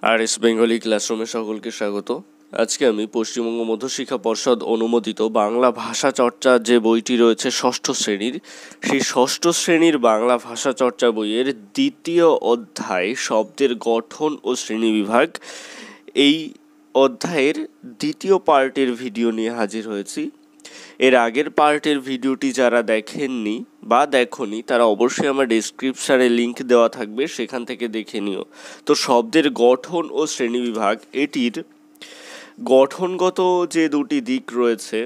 RS Bengali ক্লাসরুমে সকলকে স্বাগত। আজকে আমি পশ্চিমবঙ্গ মধ্যশিক্ষা পর্ষদ অনুমোদিত বাংলা ভাষা চর্চা যে বইটি রয়েছে ষষ্ঠ শ্রেণীর, সেই ষষ্ঠ শ্রেণীর বাংলা ভাষা চর্চা বইয়ের দ্বিতীয় অধ্যায় শব্দের গঠন ও শ্রেণীবিভাগ, এই অধ্যায়ের দ্বিতীয় পার্টের ভিডিও নিয়ে হাজির হয়েছি। এর আগের পার্টের ভিডিওটি যারা দেখেননি বা দেখোনি তারা অবশ্যই আমার ডেসক্রিপশানে লিঙ্ক দেওয়া থাকবে, সেখান থেকে দেখে নিও। তো শব্দের গঠন ও শ্রেণীবিভাগ, এটির গঠনগত যে দুটি দিক রয়েছে,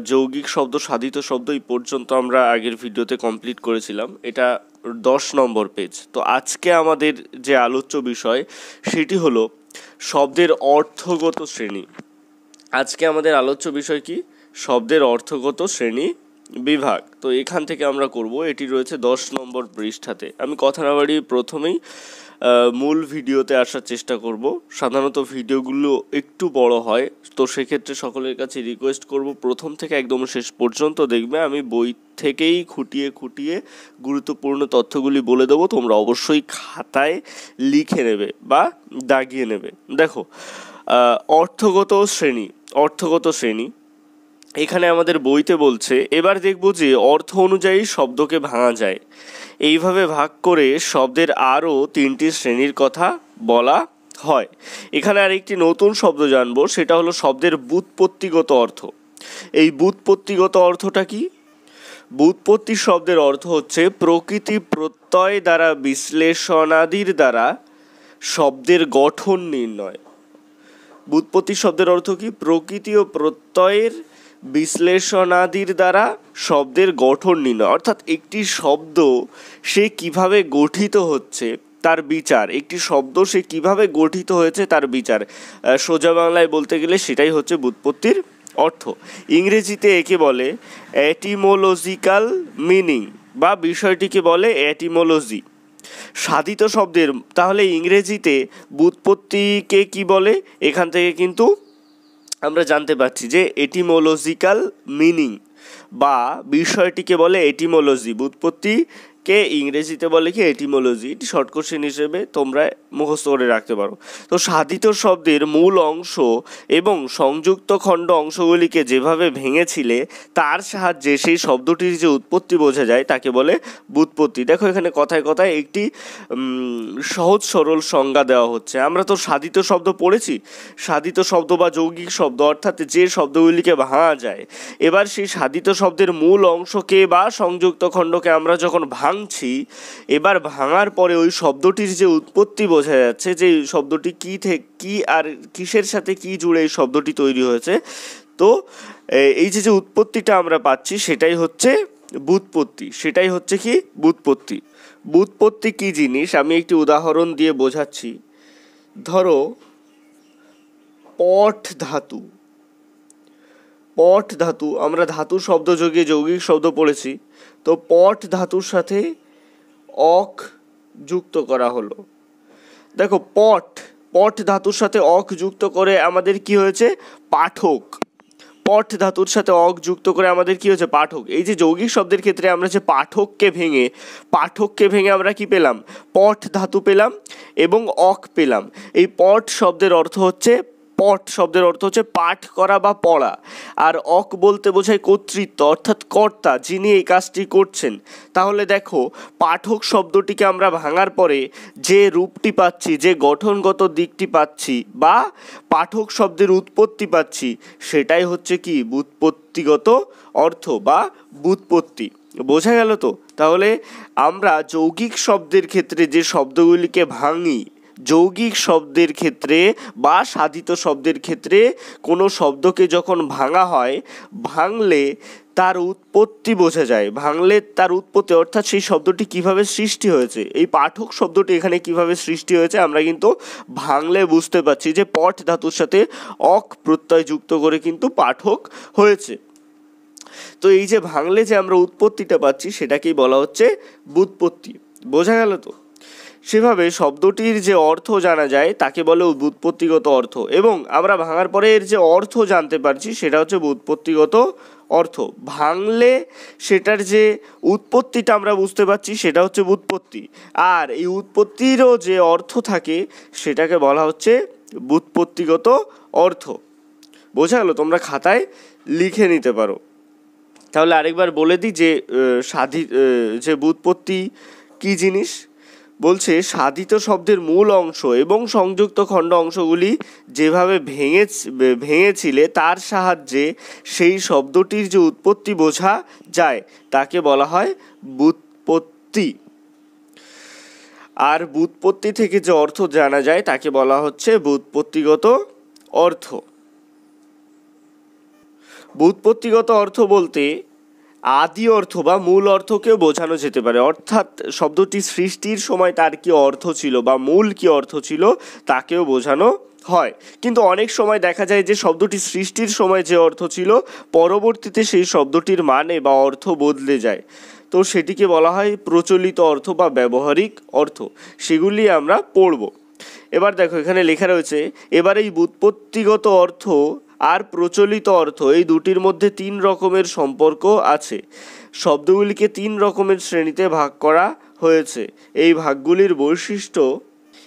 যৌগিক শব্দ, সাধিত শব্দ, এই পর্যন্ত আমরা আগের ভিডিওতে কমপ্লিট করেছিলাম। এটা 10 নম্বর পেজ। তো আজকে আমাদের যে আলোচ্য বিষয় সেটি হলো শব্দের অর্থগত শ্রেণী। আজকে আমাদের আলোচ্য বিষয় কি? শব্দের অর্থগত শ্রেণী বিভাগ। তো এখান থেকে আমরা করব, এটি রয়েছে 10 নম্বর পৃষ্ঠাতে। আমি কথা না বাড়িয়ে প্রথমেই মূল ভিডিওতে আসার চেষ্টা করব। সাধারণত ভিডিওগুলো একটু বড় হয়, তো সেক্ষেত্রে সকলের কাছে রিকোয়েস্ট করব প্রথম থেকে একদম শেষ পর্যন্ত দেখবে। আমি বই থেকেই খুঁটিয়ে খুঁটিয়ে গুরুত্বপূর্ণ তথ্যগুলি বলে দেবো, তোমরা অবশ্যই খাতায় লিখে নেবে বা দাগিয়ে নেবে। দেখো, অর্থগত শ্রেণী এখানে আমাদের বইতে বলছে, এবার দেখব যে অর্থ অনুযায়ী শব্দকে ভাঙা যায়। এইভাবে ভাগ করে শব্দের আরও 3টি শ্রেণীর কথা বলা হয়। এখানে আরেকটি নতুন শব্দ জানবো, সেটা হলো শব্দের ব্যুৎপত্তিগত অর্থ। এই ব্যুৎপত্তিগত অর্থটা কি? ব্যুৎপত্তি শব্দের অর্থ হচ্ছে প্রকৃতি প্রত্যয় দ্বারা বিশ্লেষণাদির দ্বারা শব্দের গঠন নির্ণয়। ব্যুৎপত্তি শব্দের অর্থ কি? প্রকৃতি ও প্রত্যয়ের বিশ্লেষণাদির দ্বারা শব্দের গঠন নির্ণয়, অর্থাৎ একটি শব্দ সে কিভাবে গঠিত হচ্ছে তার বিচার। একটি শব্দ সে কিভাবে গঠিত হয়েছে তার বিচার, সোজা বাংলায় বলতে গেলে সেটাই হচ্ছে ব্যুৎপত্তির অর্থ। ইংরেজিতে একে বলে এটিমোলজিক্যাল মিনিং, বা বিষয়টিকে বলে এটিমোলজি। সাধিত শব্দের তাহলে ইংরেজিতে ব্যুৎপত্তিকে কি বলে? এখান থেকে কিন্তু আমরা জানতে পারছি যে এটিমোলজিক্যাল মিনিং বা বিষয়টিকে বলে এটিমোলজি। ব্যুৎপত্তিকে ইংরেজিতে বলে কি? এটিমোলজি। এটি শর্ট কোশ্চেন হিসেবে তোমরা মুখস্থ করে রাখতে পারো। তো সাধিত শব্দের মূল অংশ এবং সংযুক্ত খণ্ড অংশগুলিকে যেভাবে ভেঙেছিলে তার সাহায্যে সেই শব্দটির যে উৎপত্তি বোঝা যায় তাকে বলে ব্যুৎপত্তি। দেখো, এখানে কথায় কথায় একটি সহজ সরল সংজ্ঞা দেওয়া হচ্ছে। আমরা তো সাধিত শব্দ পড়েছি, সাধিত শব্দ বা যৌগিক শব্দ, অর্থাৎ যে শব্দগুলিকে ভাঙা যায়। এবার সেই সাধিত শব্দের মূল অংশকে বা সংযুক্ত খণ্ডকে আমরা যখন ভাঙছি, এবার ভাঙার পরে ওই শব্দটির যে উৎপত্তি বোঝা যাচ্ছে, যে শব্দটি কি আর কিসের সাথে কি জুড়ে এই শব্দটি তৈরি হয়েছে। তো এই যে উৎপত্তিটা আমরা পাচ্ছি সেটাই হচ্ছে ব্যুৎপত্তি। সেটাই হচ্ছে কি? ব্যুৎপত্তি। ব্যুৎপত্তি কি জিনিস আমি একটি উদাহরণ দিয়ে বোঝাচ্ছি। ধরো, পট ধাতু, আমরা ধাতু শব্দ যোগে যৌগিক শব্দ পড়েছি। তো পট ধাতুর সাথে অক যুক্ত করা হলো। দেখো, পট ধাতুর সাথে অক যুক্ত করে আমাদের কি হয়েছে? পাঠক। পট ধাতুর সাথে অক যুক্ত করে আমাদের কি হয়েছে? পাঠক। এই যে যৌগিক শব্দের ক্ষেত্রে আমরা যে পাঠককে ভেঙে আমরা কি পেলাম? পট ধাতু পেলাম এবং অক পেলাম। এই পট শব্দের অর্থ হচ্ছে পাঠ করা বা পড়া, আর অক বলতে বোঝায় কর্তৃত্ব, অর্থাৎ কর্তা, যিনি এই কাজটি করছেন। তাহলে দেখো, পাঠক শব্দটিকে আমরা ভাঙার পরে যে রূপটি পাচ্ছি, যে গঠনগত দিকটি পাচ্ছি বা পাঠক শব্দের উৎপত্তি পাচ্ছি, সেটাই হচ্ছে কি? ব্যুৎপত্তিগত অর্থ বা ব্যুৎপত্তি। বোঝা গেল তো? তাহলে আমরা যৌগিক শব্দের ক্ষেত্রে যে শব্দগুলিকে ভাঙি, যৌগিক শব্দের ক্ষেত্রে বা সাধিত শব্দের ক্ষেত্রে কোনো শব্দকে যখন ভাঙা হয়, ভাঙলে তার উৎপত্তি বোঝা যায়। অর্থাৎ সেই শব্দটি কিভাবে সৃষ্টি হয়েছে, এই পাঠক শব্দটি এখানে কিভাবে সৃষ্টি হয়েছে আমরা কিন্তু ভাঙলে বুঝতে পারছি যে পট ধাতুর সাথে অক প্রত্যয় যুক্ত করে কিন্তু পাঠক হয়েছে। তো এই যে ভাঙলে যে আমরা উৎপত্তিটা পাচ্ছি সেটাকেই বলা হচ্ছে ব্যুৎপত্তি। বোঝা গেল তো? সেভাবে শব্দটির যে অর্থ জানা যায় তাকে বলে ব্যুৎপত্তিগত অর্থ, এবং আমরা ভাঙার পরে এর যে অর্থ জানতে পারছি সেটা হচ্ছে ব্যুৎপত্তিগত অর্থ। ভাঙলে সেটার যে উৎপত্তিটা আমরা বুঝতে পারছি সেটা হচ্ছে ব্যুৎপত্তি, আর এই উৎপত্তিরও যে অর্থ থাকে সেটাকে বলা হচ্ছে ব্যুৎপত্তিগত অর্থ। বোঝা গেল? তোমরা খাতায় লিখে নিতে পারো। তাহলে আরেকবার বলে দিই যে যে ব্যুৎপত্তি কী জিনিস। বলছে সাধিত শব্দের মূল অংশ এবং সংযুক্ত খণ্ড অংশগুলি যেভাবে ভেঙেছিলে তার সাহায্যে সেই শব্দটির যে উৎপত্তি বোঝা যায় তাকে বলা হয় ব্যুৎপত্তি। আর ব্যুৎপত্তি থেকে যে অর্থ জানা যায় তাকে বলা হচ্ছে ব্যুৎপত্তিগত অর্থ। ব্যুৎপত্তিগত অর্থ বলতে আদি অর্থ বা মূল অর্থকেও বোঝানো যেতে পারে, অর্থাৎ শব্দটি সৃষ্টির সময় তার কি অর্থ ছিল বা মূল কি অর্থ ছিল তাকেও বোঝানো হয়। কিন্তু অনেক সময় দেখা যায় যে শব্দটি সৃষ্টির সময় যে অর্থ ছিল পরবর্তীতে সেই শব্দটির মানে বা অর্থ বদলে যায়, তো সেটিকে বলা হয় প্রচলিত অর্থ বা ব্যবহারিক অর্থ। সেগুলি আমরা পড়ব। এবার দেখো এখানে লেখা রয়েছে, এবার এই ব্যুৎপত্তিগত অর্থ আর প্রচলিত অর্থ এই দুটির মধ্যে 3 রকমের সম্পর্ক আছে। শব্দগুলিকে 3 রকমের শ্রেণীতে ভাগ করা হয়েছে। এই ভাগগুলির বৈশিষ্ট্য,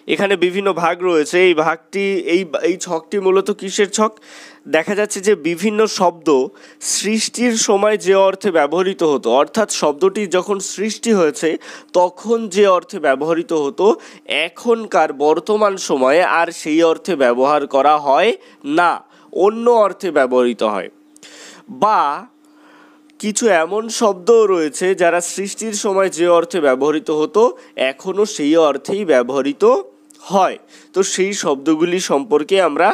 এখানে বিভিন্ন ভাগ রয়েছে। এই ভাগটি এই ছকটি মূলত কিসের ছক? দেখা যাচ্ছে যে বিভিন্ন শব্দ সৃষ্টির সময় যে অর্থে ব্যবহৃত হতো, অর্থাৎ শব্দটি যখন সৃষ্টি হয়েছে তখন যে অর্থে ব্যবহৃত হতো এখনকার বর্তমান সময়ে আর সেই অর্থে ব্যবহার করা হয় না, অন্য অর্থে ব্যবহৃত হয়। বা কিছু এমন শব্দও রয়েছে যারা সৃষ্টির সময় যে অর্থে ব্যবহৃত হতো এখনও সেই অর্থেই ব্যবহৃত হয়। তো সেই শব্দগুলি সম্পর্কে আমরা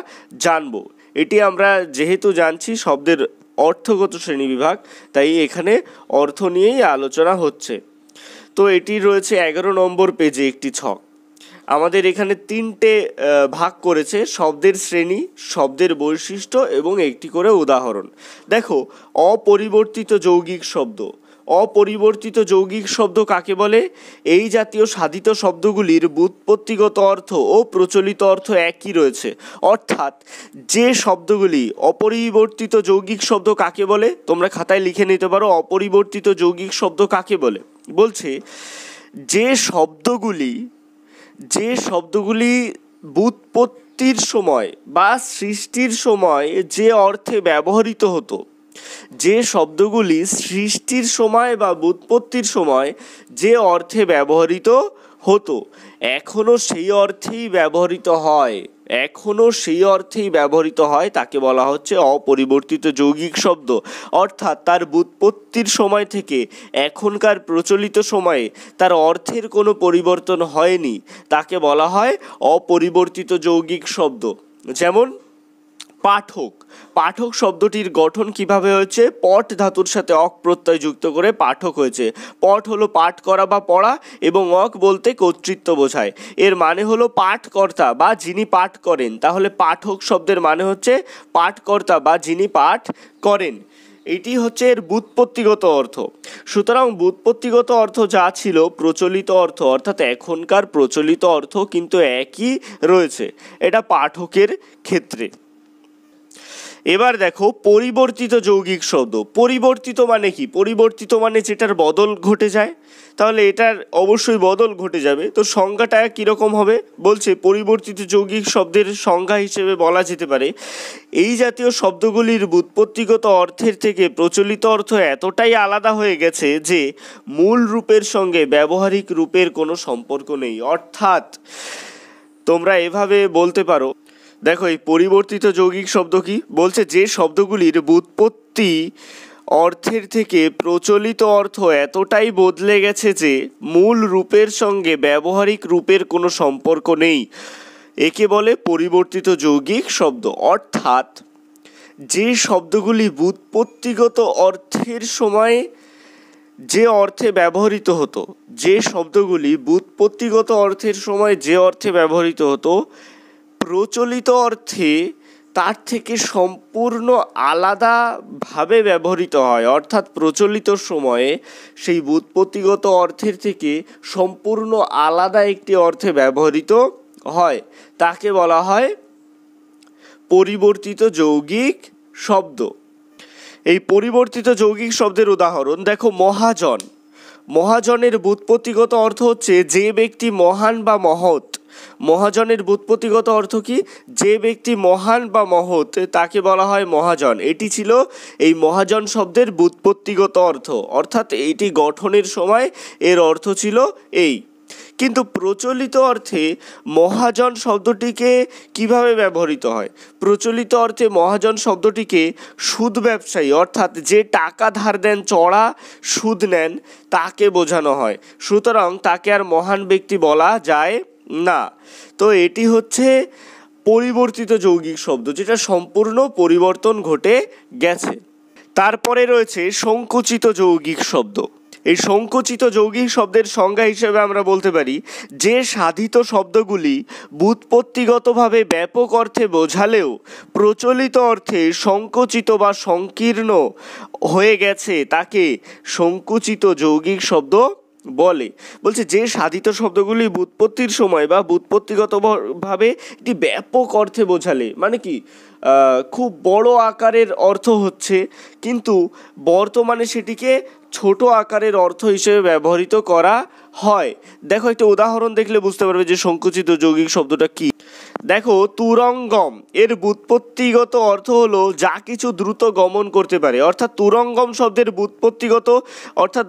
জানব। এটি আমরা যেহেতু জানছি শব্দের অর্থগত শ্রেণীবিভাগ, তাই এখানে অর্থ নিয়েই আলোচনা হচ্ছে। তো এটি রয়েছে 11 নম্বর পেজে একটি ছক। আমাদের এখানে 3টে ভাগ করেছে, শব্দের শ্রেণী, শব্দের বৈশিষ্ট্য এবং একটি করে উদাহরণ। দেখো, অপরিবর্তিত যৌগিক শব্দ। অপরিবর্তিত যৌগিক শব্দ কাকে বলে? এই জাতীয় সাধিত শব্দগুলির ব্যুৎপত্তিগত অর্থ ও প্রচলিত অর্থ একই রয়েছে। অর্থাৎ যে শব্দগুলি অপরিবর্তিত যৌগিক শব্দ কাকে বলে তোমরা খাতায় লিখে নিতে পারো। অপরিবর্তিত যৌগিক শব্দ কাকে বলে? বলছে যে শব্দগুলি ব্যুৎপত্তির সময় বা সৃষ্টির সময় যে অর্থে ব্যবহৃত হতো, যে শব্দগুলি সৃষ্টির সময় বা ব্যুৎপত্তির সময় যে অর্থে ব্যবহৃত হতো এখনও সেই অর্থেই ব্যবহৃত হয় তাকে বলা হচ্ছে অপরিবর্তিত যৌগিক শব্দ। অর্থাৎ তার ব্যুৎপত্তির সময় থেকে এখনকার প্রচলিত সময়ে তার অর্থের কোনো পরিবর্তন হয়নি, তাকে বলা হয় অপরিবর্তিত যৌগিক শব্দ। যেমন পাঠক। পাঠক শব্দটির গঠন কিভাবে হয়েছে? পট ধাতুর সাথে অক প্রত্যয় যুক্ত করে পাঠক হয়েছে। পট হলো পাঠ করা বা পড়া এবং অক বলতে কর্তৃত্ব বোঝায়। এর মানে হলো পাঠকর্তা বা যিনি পাঠ করেন। তাহলে পাঠক শব্দের মানে হচ্ছে পাঠকর্তা বা যিনি পাঠ করেন। এটি হচ্ছে এর ব্যুৎপত্তিগত অর্থ। সুতরাং ব্যুৎপত্তিগত অর্থ যা ছিল প্রচলিত অর্থ অর্থাৎ এখনকার প্রচলিত অর্থ কিন্তু একই রয়েছে, এটা পাঠকের ক্ষেত্রে। এবার দেখো পরিবর্তিত যৌগিক শব্দ। পরিবর্তিত মানে কি? পরিবর্তিত মানে যেটার বদল ঘটে যায়, তাহলে এটার অবশ্যই বদল ঘটে যাবে। তো সংজ্ঞাটা কীরকম হবে? বলছে পরিবর্তিত যৌগিক শব্দের সংজ্ঞা হিসেবে বলা যেতে পারে, এই জাতীয় শব্দগুলির ব্যুৎপত্তিগত অর্থের থেকে প্রচলিত অর্থ এতটাই আলাদা হয়ে গেছে যে মূল রূপের সঙ্গে ব্যবহারিক রূপের কোনো সম্পর্ক নেই। অর্থাৎ তোমরা এভাবে বলতে পারো, দেখো এই পরিবর্তিত যৌগিক শব্দ কি বলছে? যে শব্দগুলির ব্যুৎপত্তি অর্থের থেকে প্রচলিত অর্থ এতটাই বদলে গেছে যে মূল রূপের সঙ্গে ব্যবহারিক রূপের কোনো সম্পর্ক নেই, একে বলে পরিবর্তিত যৌগিক শব্দ। অর্থাৎ যে শব্দগুলি ব্যুৎপত্তিগত অর্থের সময় যে অর্থে ব্যবহৃত হতো, যে শব্দগুলি ব্যুৎপত্তিগত অর্থের সময় যে অর্থে ব্যবহৃত হতো প্রচলিত অর্থে তার থেকে সম্পূর্ণ আলাদাভাবে ব্যবহৃত হয়। অর্থাৎ প্রচলিত সময়ে সেই ব্যুৎপত্তিগত অর্থের থেকে সম্পূর্ণ আলাদা একটি অর্থে ব্যবহৃত হয়, তাকে বলা হয় পরিবর্তিত যৌগিক শব্দ। এই পরিবর্তিত যৌগিক শব্দের উদাহরণ দেখো, মহাজন। মহাজনের ব্যুৎপত্তিগত অর্থ হচ্ছে যে ব্যক্তি মহান বা মহৎ। মহাজনের ব্যুৎপত্তিগত অর্থ কি? যে ব্যক্তি মহান বা মহৎ তাকে বলা হয় মহাজন। এটি ছিল এই মহাজন শব্দের ব্যুৎপত্তিগত অর্থ, অর্থাৎ এইটি গঠনের সময় এর অর্থ ছিল এই। কিন্তু প্রচলিত অর্থে মহাজন শব্দটিকে কিভাবে ব্যবহৃত হয়? প্রচলিত অর্থে মহাজন শব্দটিকে সুদ ব্যবসায়ী, অর্থাৎ যে টাকা ধার দেন, চড়া সুদ নেন, তাকে বোঝানো হয়। সুতরাং তাকে আর মহান ব্যক্তি বলা যায় না। তো এটি হচ্ছে পরিবর্তিত যৌগিক শব্দ, যেটা সম্পূর্ণ পরিবর্তন ঘটে গেছে। তারপরে রয়েছে সংকুচিত যৌগিক শব্দ। এই সংকুচিত যৌগিক শব্দের সংজ্ঞা হিসেবে আমরা বলতে পারি যে সাধিত শব্দগুলি ব্যুৎপত্তিগতভাবে ব্যাপক অর্থে বোঝালেও প্রচলিত অর্থে সংকুচিত বা সংকীর্ণ হয়ে গেছে তাকে সংকুচিত যৌগিক শব্দ বলে। বলছে যে সাধিত শব্দগুলি ব্যুৎপত্তির সময় বা ব্যুৎপত্তিগতভাবে একটি ব্যাপক অর্থে বোঝালে, মানে কি খুব বড় আকারের অর্থ হচ্ছে, কিন্তু বর্তমানে সেটিকে ছোট আকারের অর্থ হিসেবে ব্যবহৃত করা হয়। দেখো একটা উদাহরণ দেখলে বুঝতে পারবে যে সংকুচিত যৌগিক শব্দটা কি। দেখো, তুরঙ্গম এর ব্যুৎপত্তিগত অর্থ হলো যা কিছু দ্রুত গমন করতে পারে। অর্থাৎ তুরঙ্গম শব্দের ব্যুৎপত্তিগত অর্থাৎ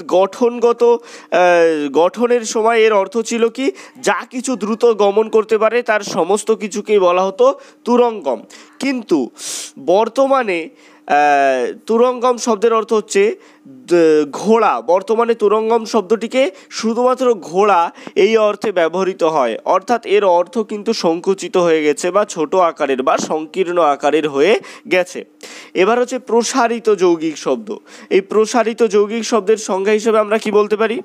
গঠনের সময় এর অর্থ ছিল কি? যা কিছু দ্রুত গমন করতে পারে তার সমস্ত কিছুকেই বলা হতো তুরঙ্গম। কিন্তু বর্তমানে তুরঙ্গম শব্দের অর্থ হচ্ছে ঘোড়া। বর্তমানে তুরঙ্গম শব্দটিকে শুধুমাত্র ঘোড়া এই অর্থে ব্যবহৃত হয়, অর্থাৎ এর অর্থ কিন্তু সংকুচিত হয়ে গেছে বা ছোট আকারের বা সংকীর্ণ আকারের হয়ে গেছে। এবার হচ্ছে প্রসারিত যৌগিক শব্দ। এই প্রসারিত যৌগিক শব্দের সংজ্ঞা হিসেবে আমরা কি বলতে পারি?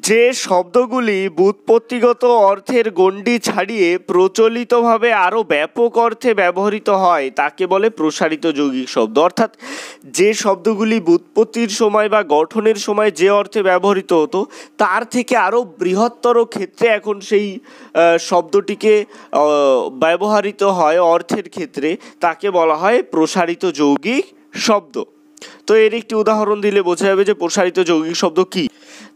যে শব্দগুলি ব্যুৎপত্তিগত অর্থের গণ্ডি ছাড়িয়ে প্রচলিতভাবে আরও ব্যাপক অর্থে ব্যবহৃত হয় তাকে বলে প্রসারিত যৌগিক শব্দ। অর্থাৎ যে শব্দগুলি ব্যুৎপত্তির সময় বা গঠনের সময় যে অর্থে ব্যবহৃত হতো তার থেকে আরও বৃহত্তর ক্ষেত্রে এখন সেই শব্দটিকে ব্যবহৃত হয় অর্থের ক্ষেত্রে, তাকে বলা হয় প্রসারিত যৌগিক শব্দ। তো এর একটি উদাহরণ দিলে বোঝা যাবে যে প্রসারিত যৌগিক শব্দ কি।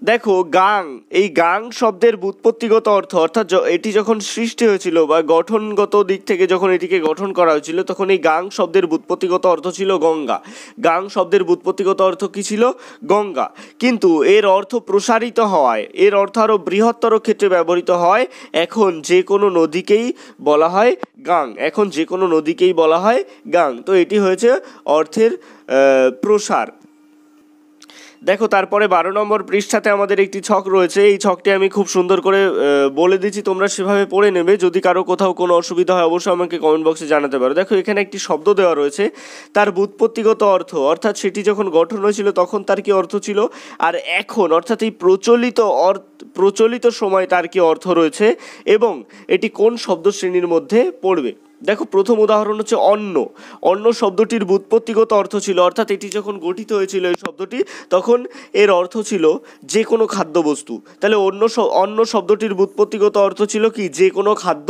দেখো, গাং। এই গাং শব্দের ব্যুৎপত্তিগত অর্থ, অর্থাৎ এটি যখন সৃষ্টি হয়েছিল বা গঠনগত দিক থেকে যখন এটিকে গঠন করা হয়েছিল তখন এই গাং শব্দের ব্যুৎপত্তিগত অর্থ ছিল গঙ্গা। গাং শব্দের ব্যুৎপত্তিগত অর্থ কি ছিল? গঙ্গা। কিন্তু এর অর্থ প্রসারিত হওয়ায় এর অর্থ আরও বৃহত্তর ক্ষেত্রে ব্যবহৃত হয়। এখন যে কোনো নদীকেই বলা হয় গাং। এখন যে কোনো নদীকেই বলা হয় গাং। তো এটি হয়েছে অর্থের প্রসার। দেখো, তারপরে 12 নম্বর পৃষ্ঠাতে আমাদের একটি ছক রয়েছে। এই ছকটি আমি খুব সুন্দর করে বলে দিচ্ছি, তোমরা সেভাবে পড়ে নেবে। যদি কারো কোথাও কোনো অসুবিধা হয় অবশ্যই আমাকে কমেন্ট বক্সে জানাতে পারো। দেখো, এখানে একটি শব্দ দেওয়া রয়েছে, তার ব্যুৎপত্তিগত অর্থ, অর্থাৎ সেটি যখন গঠন হয়েছিল তখন তার কি অর্থ ছিল, আর এখন অর্থাৎ এই প্রচলিত সময় তার কি অর্থ রয়েছে এবং এটি কোন শব্দ শ্রেণীর মধ্যে পড়বে। দেখো, প্রথম উদাহরণ হচ্ছে অন্ন। অন্ন শব্দটির ব্যুৎপত্তিগত অর্থ ছিল, অর্থাৎ এটি যখন গঠিত হয়েছিল এই শব্দটি তখন এর অর্থ ছিল যে কোনো খাদ্যবস্তু। তাহলে অন্ন শব্দটির ব্যুৎপত্তিগত অর্থ ছিল কি? যে কোনো খাদ্য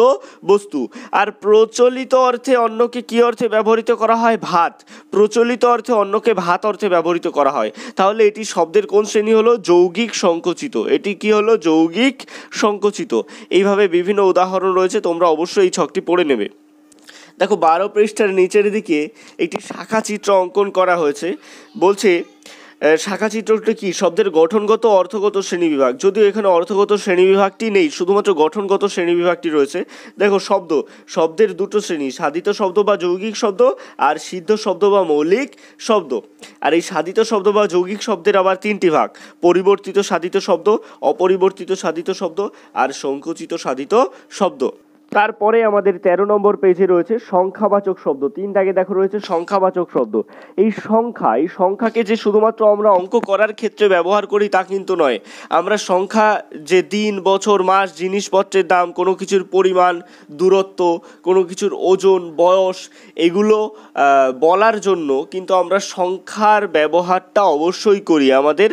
বস্তু। আর প্রচলিত অর্থে অন্নকে কি অর্থে ব্যবহৃত করা হয়? ভাত। প্রচলিত অর্থে অন্নকে ভাত অর্থে ব্যবহৃত করা হয়। তাহলে এটি শব্দের কোন শ্রেণী হলো? যৌগিক সংকুচিত। এটি কি হলো? যৌগিক সংকুচিত। এইভাবে বিভিন্ন উদাহরণ রয়েছে, তোমরা অবশ্যই এই ছকটি পড়ে নেবে। দেখো, 12 পৃষ্ঠার নিচের দিকে একটি শাখা চিত্র অঙ্কন করা হয়েছে। বলছে শাখা চিত্রটি কি? শব্দের গঠনগত অর্থগত শ্রেণীবিভাগ। যদিও এখানে অর্থগত শ্রেণীবিভাগটি নেই, শুধুমাত্র গঠনগত শ্রেণীবিভাগটি রয়েছে। দেখো, শব্দের দুটো শ্রেণী, সাধিত শব্দ বা যৌগিক শব্দ আর সিদ্ধ শব্দ বা মৌলিক শব্দ। আর এই সাধিত শব্দ বা যৌগিক শব্দের আবার 3টি ভাগ: পরিবর্তিত সাধিত শব্দ, অপরিবর্তিত সাধিত শব্দ আর সংকুচিত সাধিত শব্দ। তারপরে আমাদের 13 নম্বর পেজে রয়েছে সংখ্যাবাচক শব্দ। 3 দাগে দেখো রয়েছে সংখ্যাবাচক শব্দ। এই সংখ্যাকে যে শুধুমাত্র আমরা অঙ্ক করার ক্ষেত্রে ব্যবহার করি তা কিন্তু নয়। আমরা সংখ্যা যে দিন, বছর, মাস, জিনিসপত্রের দাম, কোনো কিছুর পরিমাণ, দূরত্ব, কোনো কিছুর ওজন, বয়স, এগুলো বলার জন্য কিন্তু আমরা সংখ্যার ব্যবহারটা অবশ্যই করি আমাদের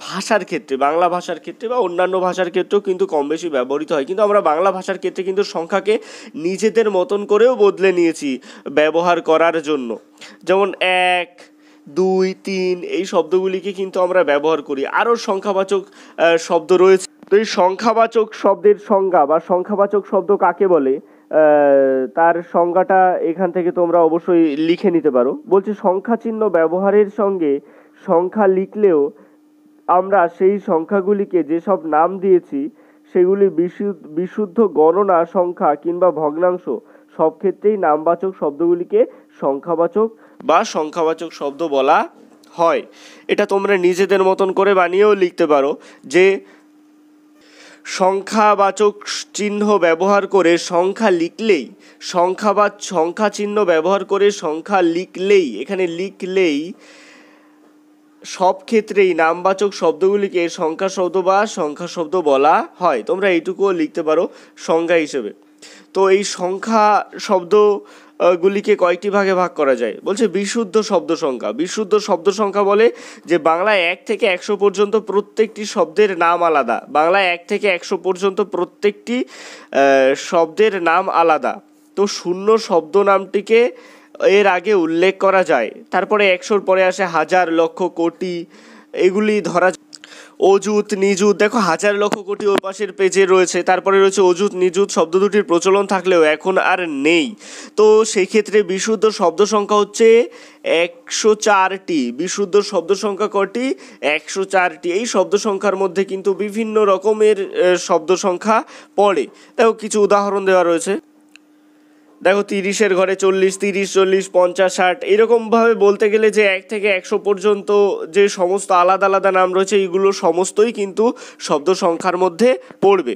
ভাষার ক্ষেত্রে, বাংলা ভাষার ক্ষেত্রে বা অন্যান্য ভাষার ক্ষেত্রেও কিন্তু কম বেশি ব্যবহৃত হয়। কিন্তু আমরা বাংলা ভাষার ক্ষেত্রে ক্ষেত্রে কিন্তু সংখ্যাকে নিজেদের মতন করেও বদলে নিয়েছি ব্যবহার করার জন্য। যেমন 1, 2, 3 এই শব্দগুলিকে কিন্তু আমরা ব্যবহার করি। আরও সংখ্যাবাচক শব্দ রয়েছে। তো এই সংখ্যাবাচক শব্দের সংজ্ঞা বা সংখ্যাবাচক শব্দ কাকে বলে তার সংজ্ঞাটা এখান থেকে তোমরা অবশ্যই লিখে নিতে পারো। বলছে সংখ্যা চিহ্ন ব্যবহারের সঙ্গে সংখ্যা লিখলেও আমরা সেই সংখ্যাগুলিকে যেসব নাম দিয়েছি সেগুলি বিশুদ্ধ গণনা সংখ্যা কিংবা ভগ্নাংশ, সব ক্ষেত্রেই নামবাচক শব্দগুলিকে সংখ্যাবাচক বা সংখ্যাবাচক শব্দ বলা হয়। এটা তোমরা নিজেদের মতন করে বানিয়েও লিখতে পারো যে সংখ্যাবাচক চিহ্ন ব্যবহার করে সংখ্যা লিখলেই, সংখ্যা চিহ্ন ব্যবহার করে সংখ্যা লিখলেই, এখানে লিখলেই সব ক্ষেত্রেই নামবাচক শব্দগুলিকে সংখ্যা শব্দ বা সংখ্যা শব্দ বলা হয়। তোমরা এইটুকুও লিখতে পারো সংজ্ঞা হিসেবে। তো এই সংখ্যা শব্দগুলিকে কয়েকটি ভাগে ভাগ করা যায়। বলছে বিশুদ্ধ শব্দ সংখ্যা। বিশুদ্ধ শব্দ সংখ্যা বলে যে বাংলায় 1 থেকে 100 পর্যন্ত প্রত্যেকটি শব্দের নাম আলাদা। বাংলায় 1 থেকে 100 পর্যন্ত প্রত্যেকটি শব্দের নাম আলাদা। তো শূন্য শব্দ নামটিকে এর আগে উল্লেখ করা যায়, তারপরে 100-র পরে আসে হাজার, লক্ষ, কোটি, এগুলি ধরা। অযুত, নিযুত, দেখো হাজার, লক্ষ, কোটি ওই পাশের পেজে রয়েছে। তারপরে রয়েছে অযুত, নিযুত শব্দ দুটির প্রচলন থাকলেও এখন আর নেই। তো সেই ক্ষেত্রে বিশুদ্ধ শব্দ সংখ্যা হচ্ছে 104টি। বিশুদ্ধ শব্দ সংখ্যা কটি? 104টি। এই শব্দ সংখ্যার মধ্যে কিন্তু বিভিন্ন রকমের শব্দ সংখ্যা পড়ে। দেখো কিছু উদাহরণ দেওয়া রয়েছে। দেখো 30-এর ঘরে 40, 30, 40, 50, 60 এরকমভাবে বলতে গেলে যে 1 থেকে 100 পর্যন্ত যে সমস্ত আলাদা আলাদা নাম রয়েছে এইগুলো সমস্তই কিন্তু শব্দ সংখ্যার মধ্যে পড়বে।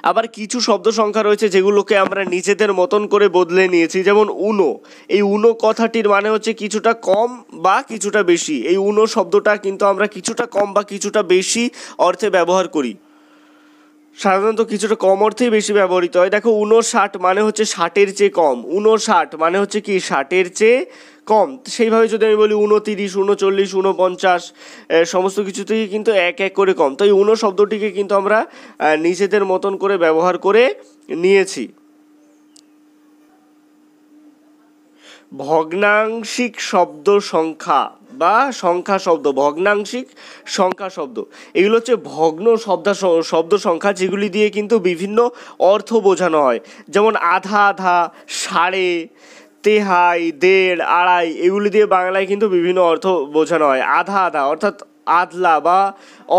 আবার কিছু শব্দ সংখ্যা রয়েছে যেগুলোকে আমরা নিজেদের মতন করে বদলে নিয়েছি। যেমন উনো। এই উনো কথাটির মানে হচ্ছে কিছুটা কম বা কিছুটা বেশি। এই উনো শব্দটা কিন্তু আমরা কিছুটা কম বা কিছুটা বেশি অর্থে ব্যবহার করি। সাধারণত কিছুটা কম অর্থেই বেশি ব্যবহৃত হয়। দেখো 59 মানে হচ্ছে 60-এর চেয়ে কম। 59 মানে হচ্ছে কি 60-এর চেয়ে কম। সেইভাবে যদি আমি বলি 29, 39, 49 সমস্ত কিছুতেই কিন্তু এক এক করে কম। তো এই উনো শব্দটিকে কিন্তু আমরা নিজেদের মতন করে ব্যবহার করে নিয়েছি। ভগ্নাংশিক শব্দ সংখ্যা বা সংখ্যা শব্দ, ভগ্নাংশিক সংখ্যা শব্দ, এগুলো হচ্ছে ভগ্ন শব্দ সংখ্যা যেগুলি দিয়ে কিন্তু বিভিন্ন অর্থ বোঝানো হয়। যেমন আধা আধা, সাড়ে, তেহাই, দেড়, আড়াই এগুলি দিয়ে বাংলায় কিন্তু বিভিন্ন অর্থ বোঝানো হয়। আধা আধা অর্থাৎ আধলা বা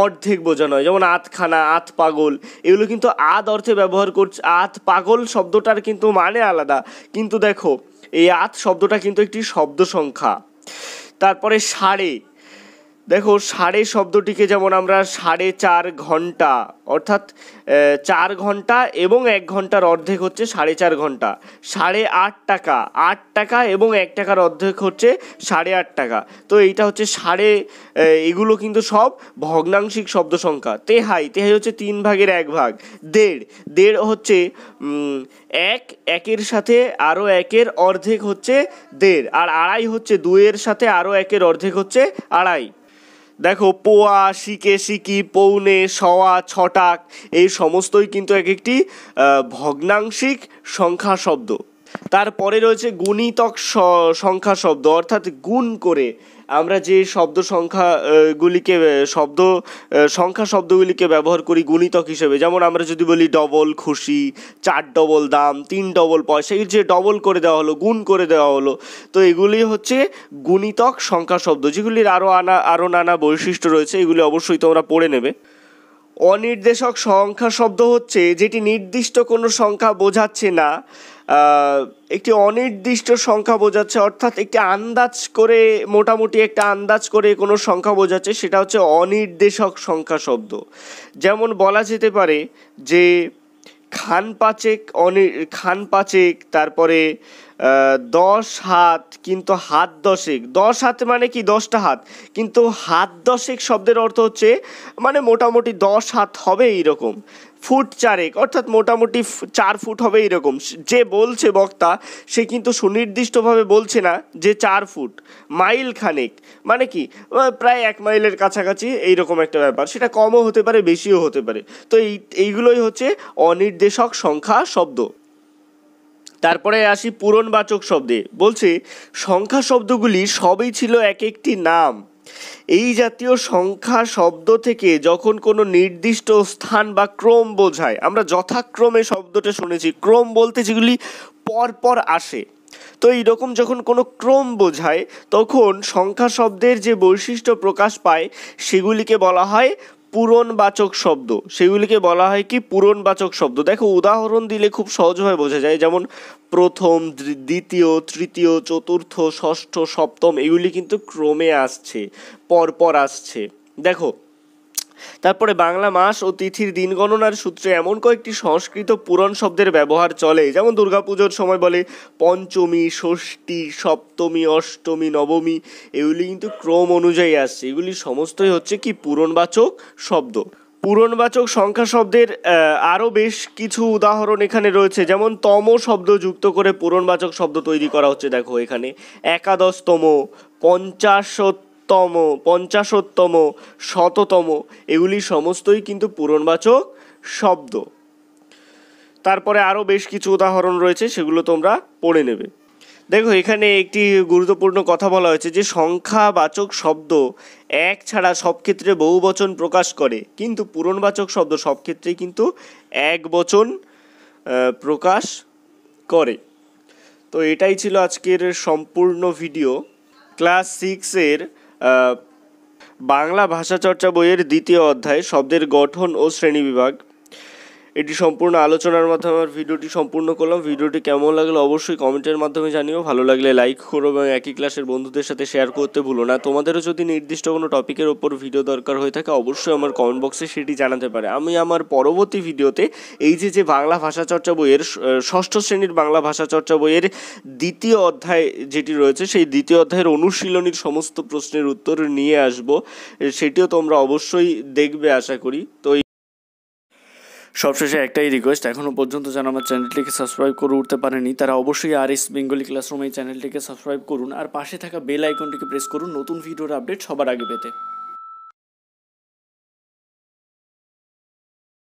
অর্ধেক বোঝানো হয়। যেমন আধখানা, আধ পাগল, এগুলো কিন্তু আধ অর্থে ব্যবহার করছে। আধ পাগল শব্দটার কিন্তু মানে আলাদা, কিন্তু দেখো এই আধ শব্দটা কিন্তু একটি শব্দ সংখ্যা। তারপরে সাড়ে, দেখো সাড়ে শব্দটিকে যেমন আমরা 4.5 ঘন্টা অর্থাৎ 4 ঘন্টা এবং 1 ঘন্টার অর্ধেক হচ্ছে 4.5 ঘন্টা। 8.5 টাকা, 8 টাকা এবং 1 টাকার অর্ধেক হচ্ছে 8.5 টাকা। তো এইটা হচ্ছে এগুলো কিন্তু সব ভগ্নাংশিক শব্দ সংখ্যা। তেহাই হচ্ছে 3 ভাগের 1 ভাগ। দেড় হচ্ছে একের সাথে আরও একের অর্ধেক হচ্ছে দেড়। আর আড়াই হচ্ছে 2-এর সাথে আরও একের অর্ধেক হচ্ছে আড়াই। দেখো পোয়া, শিকে, সিকি, পৌনে, সওয়া, ছটাক এই সমস্তই কিন্তু এক একটি ভগ্নাংশিক সংখ্যা শব্দ। তারপরে রয়েছে গুণিতক সংখ্যা শব্দ, অর্থাৎ গুণ করে আমরা যে সংখ্যা শব্দগুলিকে ব্যবহার করি গুণিতক হিসেবে। যেমন আমরা যদি বলি ডবল খুশি, 4 ডবল দাম, 3 ডবল পয়সা, এই যে ডবল করে দেওয়া হলো, গুণ করে দেওয়া হলো, তো এগুলি হচ্ছে গুণিতক সংখ্যা শব্দ, যেগুলির আরও নানা বৈশিষ্ট্য রয়েছে। এগুলি অবশ্যই তোমরা পড়ে নেবে। অনির্দেশক সংখ্যা শব্দ হচ্ছে যেটি নির্দিষ্ট কোনো সংখ্যা বোঝাচ্ছে না, একটি অনির্দিষ্ট সংখ্যা বোঝাচ্ছে, অর্থাৎ একটি আন্দাজ করে, মোটামুটি একটা আন্দাজ করে কোনো সংখ্যা বোঝাচ্ছে, সেটা হচ্ছে অনির্দেশক সংখ্যা শব্দ। যেমন বলা যেতে পারে যে খান পাচেক, তারপরে 10 হাত, কিন্তু হাত দশেক। 10 হাত মানে কি 10টা হাত, কিন্তু হাত দশেক শব্দের অর্থ হচ্ছে মানে মোটামুটি 10 হাত হবে এইরকম। ফুট 4 অর্থাৎ মোটামুটি 4 ফুট হবে এরকম। যে বলছে বক্তা সে কিন্তু সুনির্দিষ্টভাবে বলছে না যে 4 ফুট, মাইল খানেক, মানে কি প্রায় 1 মাইলের কাছাকাছি এইরকম একটা ব্যাপার। সেটা কমও হতে পারে, বেশিও হতে পারে। তো এইগুলোই হচ্ছে অনির্দেশক সংখ্যা শব্দ। তারপরে আসি পূরণবাচক শব্দে। বলছে সংখ্যা শব্দগুলি সবই ছিল এক একটি নাম। এই জাতীয় সংখ্যা শব্দ থেকে যখন কোনো নির্দিষ্ট স্থান বা ক্রম বোঝায়, আমরা যথাক্রমে শব্দটা শুনেছি, ক্রম বলতে যেগুলি পরপর আসে, তো এইরকম যখন কোনো ক্রম বোঝায় তখন সংখ্যা শব্দের যে বৈশিষ্ট্য প্রকাশ পায় সেগুলিকে বলা হয় পূরণবাচক শব্দ। সেগুলিকে বলা হয় কি পূরণবাচক শব্দ। দেখো উদাহরণ দিলে খুব সহজভাবে বোঝা যায়, যেমন প্রথম, দ্বিতীয়, তৃতীয়, চতুর্থ, ষষ্ঠ, সপ্তম, এগুলি কিন্তু ক্রমে আসছে, পরপর আসছে। দেখো তারপরে বাংলা মাস ও তিথির দিন গণনার সূত্রে এমন কয়েকটি সংস্কৃত পূরণ শব্দের ব্যবহার চলে, যেমন দুর্গাপুজোর সময় বলে পঞ্চমী, ষষ্ঠী, সপ্তমী, অষ্টমী, নবমী, এগুলি কিন্তু ক্রম অনুযায়ী আসছে। এগুলি সমস্তই হচ্ছে কি পূরণবাচক শব্দ। পূরণবাচক সংখ্যা শব্দের আরও বেশ কিছু উদাহরণ এখানে রয়েছে, যেমন তম শব্দ যুক্ত করে পূরণবাচক শব্দ তৈরি করা হচ্ছে। দেখো এখানে একাদশতম, পঞ্চাশোত্তম, শততম, এগুলি সমস্তই কিন্তু পূরণবাচক শব্দ। তারপরে আরও বেশ কিছু উদাহরণ রয়েছে, সেগুলো তোমরা পড়ে নেবে। দেখো এখানে একটি গুরুত্বপূর্ণ কথা বলা হয়েছে যে সংখ্যাবাচক শব্দ এক ছাড়া সব ক্ষেত্রে বহুবচন প্রকাশ করে, কিন্তু পূরণবাচক শব্দ সব ক্ষেত্রেই কিন্তু এক বচন প্রকাশ করে। তো এটাই ছিল আজকের সম্পূর্ণ ভিডিও। ক্লাস 6-এর বাংলা ভাষা চর্চা বইয়ের দ্বিতীয় অধ্যায় শব্দের গঠন ও শ্রেণীবিভাগ, এটি সম্পূর্ণ আলোচনার মাধ্যমে আমার ভিডিওটি সম্পূর্ণ করলাম। ভিডিওটি কেমন লাগলো অবশ্যই কমেন্টের মাধ্যমে জানিও। ভালো লাগলে লাইক করো এবং একই ক্লাসের বন্ধুদের সাথে শেয়ার করতে ভুলো না। তোমাদেরও যদি নির্দিষ্ট কোনো টপিকের ওপর ভিডিও দরকার হয়ে থাকে অবশ্যই আমার কমেন্ট বক্সে সেটি জানাতে পারে। আমি আমার পরবর্তী ভিডিওতে এই যে বাংলা ভাষা চর্চা বইয়ের ষষ্ঠ শ্রেণীর বাংলা ভাষা চর্চা বইয়ের দ্বিতীয় অধ্যায় যেটি রয়েছে সেই দ্বিতীয় অধ্যায়ের অনুশীলনীর সমস্ত প্রশ্নের উত্তর নিয়ে আসব, সেটিও তোমরা অবশ্যই দেখবে আশা করি। তো সবশেষে একটাই রিকোয়েস্ট, এখনও পর্যন্ত যারা আমার চ্যানেলটিকে সাবস্ক্রাইব করে উঠতে পারেনি তারা অবশ্যই RS বেঙ্গলি ক্লাসরুম এই চ্যানেলটিকে সাবস্ক্রাইব করুন আর পাশে থাকা বেল আইকনটিকে প্রেস করুন নতুন ভিডিওর আপডেট সবার আগে পেতে।